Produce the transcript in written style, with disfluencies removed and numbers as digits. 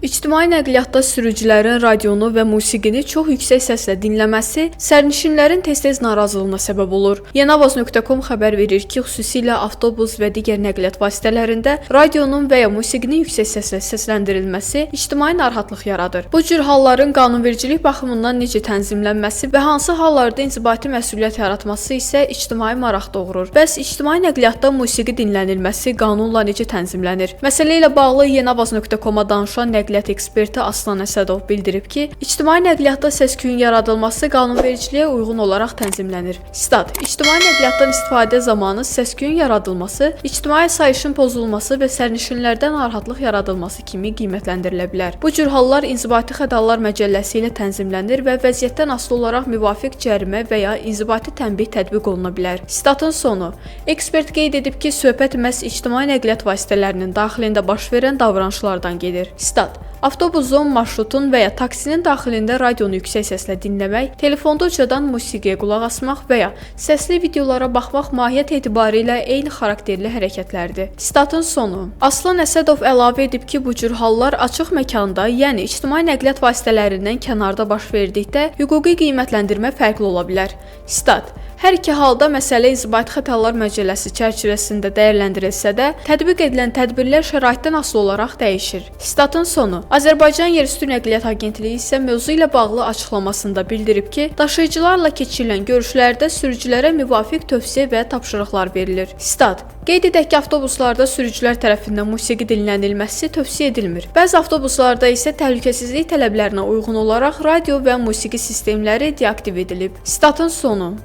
İctimai nəqliyyatda sürücülərin radionu və musiqini çox yüksək səslə dinləməsi sərnişinlərin tez-tez narazılığına səbəb olur. Yenavaz.com xəbər verir ki, xüsusilə avtobus və digər nəqliyyat vasitələrində radionun və ya musiqinin yüksək səslə səsləndirilməsi ictimai narahatlıq yaradır. Bu cür halların qanunvericilik baxımından necə tənzimlənməsi və hansı hallarda inzibati məsuliyyət yaratması isə ictimai maraq doğurur. Bəs ictimai nəqliyyatda musiqi dinlənilməsi qanunla necə tənzimlənir? Məsələ ilə bağlı Yenavaz.com-a danışan nəqliyyat eksperti Aslan Əsədov bildirib ki, ictimai nəqliyyatda səs-küyün yaradılması qanunvericiliyə uyğun olaraq tənzimlənir. Stat: İctimai nəqliyyatdan istifadə zamanı səs-küyün yaradılması, ictimai sayışın pozulması və sərnişinlərdən narahatlıq yaradılması kimi qiymətləndirilə bilər. Bu cür hallar İnzibati Xətalar Məcəlləsi ilə tənzimlənir və vəziyyətdən asılı olaraq müvafiq cərimə və ya inzibati tənbih tətbiq oluna bilər. Statın sonu. Ekspert qeyd edib ki, söhbət məhz ictimai nəqliyyat vasitələrinin daxilində baş verən davranışlardan gedir. Stat: Avtobusun, marşrutun və ya taksinin daxilində radionu yüksək səslə dinləmək, telefonda ucadan musiqiyə qulaq asmaq və ya səsli videolara baxmaq mahiyyət etibarilə eyni xarakterli hərəkətlərdir. Statın sonu. Aslan Əsədov əlavə edib ki, bu cür hallar açıq məkanda, yəni ictimai nəqliyyat vasitələrindən kənarda baş verdikdə hüquqi qiymətləndirmə fərqli ola bilər. Stat: Hər iki halda məsələ İnzibati Xətalar Məcəlləsi çərçivəsində dəyərləndirilsə də, tətbiq edilən tədbirlər şəraitdən asılı olaraq dəyişir. Statın sonu. Azərbaycan Yerüstü Nəqliyyat Agentliyi isə mövzu ilə bağlı açıqlamasında bildirib ki, daşıyıcılarla keçirilən görüşlərdə sürücülərə müvafiq tövsiyə və tapşırıqlar verilir. Stat: Qeyd edək ki, avtobuslarda sürücülər tərəfindən musiqi dinlənilməsi tövsiyə edilmir. Bəzi avtobuslarda isə təhlükəsizlik tələblərinə uyğun olaraq radio və musiqi sistemləri deaktiv edilib. Statın sonu.